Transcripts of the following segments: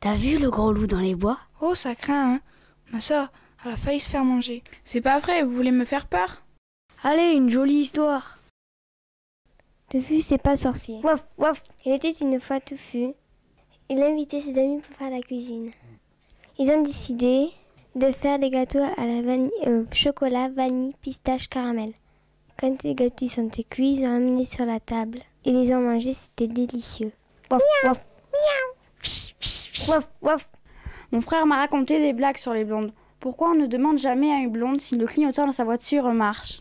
T'as vu le gros loup dans les bois? Oh, ça craint, hein. Ma sœur, elle a failli se faire manger. C'est pas vrai, vous voulez me faire peur? Allez, une jolie histoire. Tofu, c'est pas sorcier. Waf, waf. Il était une fois Tofu. Il a invité ses amis pour faire la cuisine. Ils ont décidé de faire des gâteaux à la vanille, chocolat, vanille, pistache, caramel. Quand les gâteaux sont cuits, ils ont amené sur la table. Ils les ont mangés, c'était délicieux. Waf, waf. Miaou. Waf, waf. Mon frère m'a raconté des blagues sur les blondes. Pourquoi on ne demande jamais à une blonde si le clignoteur dans sa voiture marche?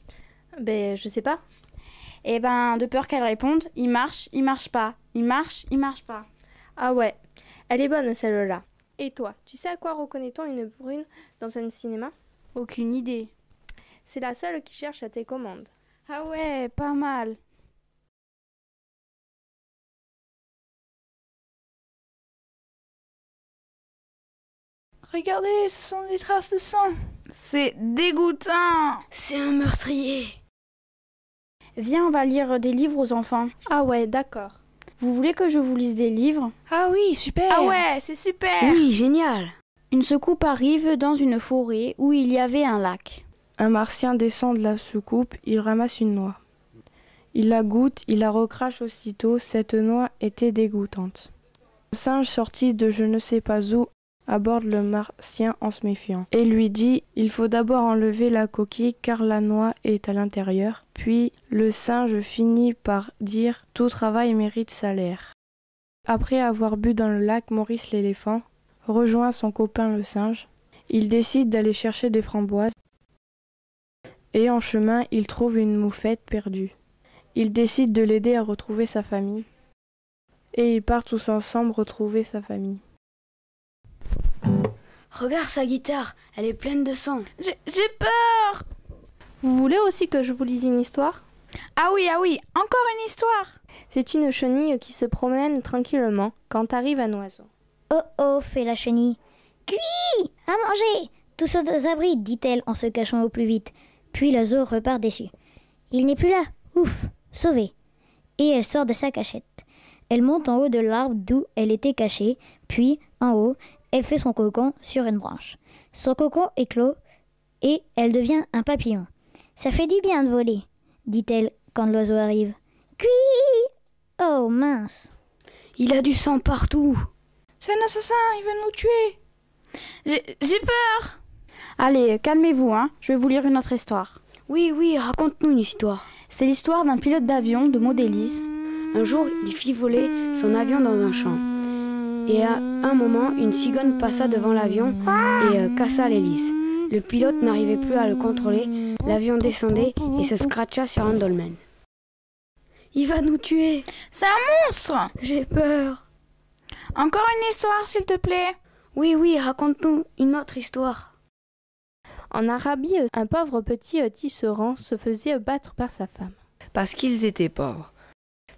Je sais pas. Eh ben, de peur qu'elle réponde, il marche pas. Il marche pas. Ah ouais, elle est bonne celle-là. Et toi, tu sais à quoi reconnaît-on une brune dans un cinéma? Aucune idée. C'est la seule qui cherche à tes commandes. Ah ouais, pas mal. Regardez, ce sont des traces de sang. C'est dégoûtant. C'est un meurtrier. Viens, on va lire des livres aux enfants. Ah ouais, d'accord. Vous voulez que je vous lise des livres? Ah oui, super. Ah ouais, c'est super. Oui, génial. Une soucoupe arrive dans une forêt où il y avait un lac. Un martien descend de la soucoupe, il ramasse une noix. Il la goûte, il la recrache aussitôt, cette noix était dégoûtante. Un singe sorti de je ne sais pas où aborde le martien en se méfiant et lui dit « Il faut d'abord enlever la coquille car la noix est à l'intérieur. » Puis le singe finit par dire « Tout travail mérite salaire. » Après avoir bu dans le lac, Maurice l'éléphant rejoint son copain le singe. Il décide d'aller chercher des framboises et en chemin, il trouve une moufette perdue. Il décide de l'aider à retrouver sa famille et ils partent tous ensemble retrouver sa famille. Regarde sa guitare, elle est pleine de sang. J'ai peur. Vous voulez aussi que je vous lise une histoire? Ah oui, encore une histoire. C'est une chenille qui se promène tranquillement quand arrive un oiseau. Oh oh, fait la chenille. Cuit! À manger! Tous aux abris, dit-elle en se cachant au plus vite. Puis l'oiseau repart déçu. Il n'est plus là. Ouf! Sauvé. Et elle sort de sa cachette. Elle monte en haut de l'arbre d'où elle était cachée, puis, en haut, elle fait son cocon sur une branche. Son cocon éclot et elle devient un papillon. Ça fait du bien de voler, dit-elle quand l'oiseau arrive. Cuit! Oh mince! Il a du sang partout. C'est un assassin, il veut nous tuer. J'ai peur. Allez, calmez-vous, hein. Je vais vous lire une autre histoire. Oui, raconte-nous une histoire. C'est l'histoire d'un pilote d'avion de modélisme. Un jour, il fit voler son avion dans un champ. Et à un moment, une cigogne passa devant l'avion et cassa l'hélice. Le pilote n'arrivait plus à le contrôler. L'avion descendait et se scratcha sur un dolmen. Il va nous tuer. C'est un monstre. J'ai peur. Encore une histoire, s'il te plaît. Oui, raconte-nous une autre histoire. En Arabie, un pauvre petit tisserand se faisait battre par sa femme. Parce qu'ils étaient pauvres.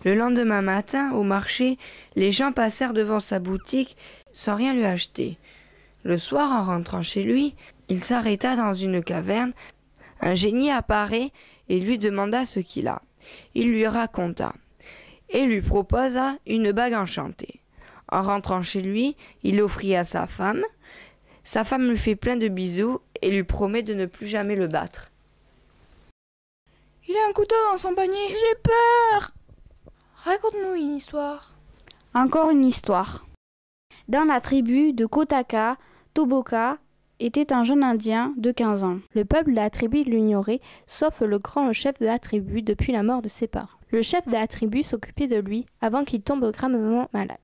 Le lendemain matin, au marché, les gens passèrent devant sa boutique sans rien lui acheter. Le soir, en rentrant chez lui, il s'arrêta dans une caverne. Un génie apparaît et lui demanda ce qu'il a. Il lui raconta et lui proposa une bague enchantée. En rentrant chez lui, il l'offrit à sa femme. Sa femme lui fait plein de bisous et lui promet de ne plus jamais le battre. Il a un couteau dans son panier. J'ai peur. Raconte-nous une histoire. Encore une histoire. Dans la tribu de Kotaka, Toboka était un jeune Indien de 15 ans. Le peuple de la tribu l'ignorait, sauf le grand chef de la tribu depuis la mort de ses parents. Le chef de la tribu s'occupait de lui avant qu'il tombe gravement malade.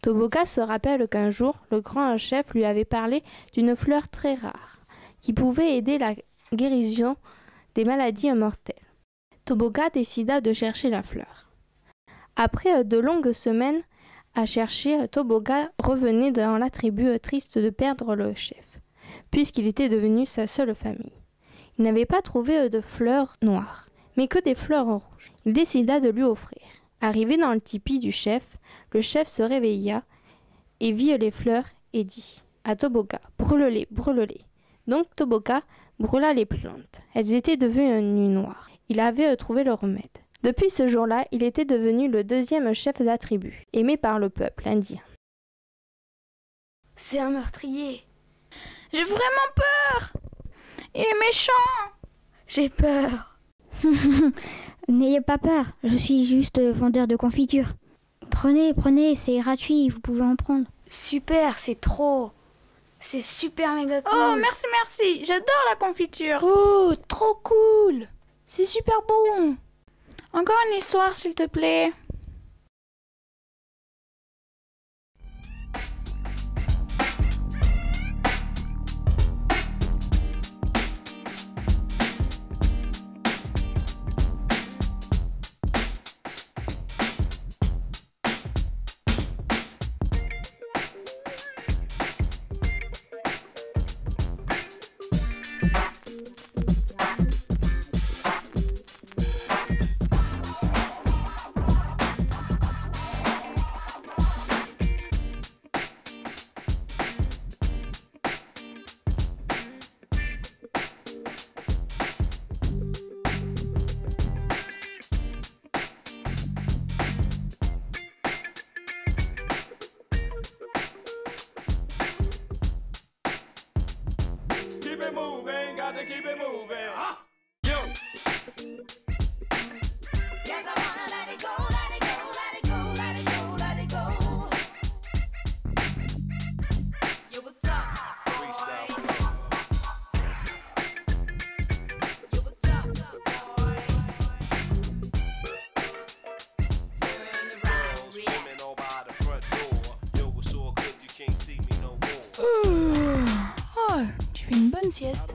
Toboka se rappelle qu'un jour, le grand chef lui avait parlé d'une fleur très rare, qui pouvait aider la guérison des maladies mortelles. Toboka décida de chercher la fleur. Après de longues semaines à chercher, Toboka revenait dans la tribu triste de perdre le chef, puisqu'il était devenu sa seule famille. Il n'avait pas trouvé de fleurs noires, mais que des fleurs rouges. Il décida de lui offrir. Arrivé dans le tipi du chef, le chef se réveilla et vit les fleurs et dit à Toboka, brûle-les, brûle-les. Donc Toboka brûla les plantes. Elles étaient devenues noires. Il avait trouvé le remède. Depuis ce jour-là, il était devenu le deuxième chef de la tribu, aimé par le peuple indien. C'est un meurtrier. J'ai vraiment peur. Il est méchant. J'ai peur. N'ayez pas peur, je suis juste vendeur de confiture. Prenez, c'est gratuit, vous pouvez en prendre. Super, c'est trop. C'est super méga cool. Oh, merci. J'adore la confiture. Oh, trop cool. C'est super bon. Encore une histoire, s'il te plaît. Keep it moving, huh? Yo. Yes, I wanna let it go, let it go, let it go, let it go, let it go. Yo, what's up? Freestyle. Yo, what's up, boy? Turn around, react. All by the front door. Yo, it's all good, you can't see me no more. Oh, j'ai fait une bonne sieste.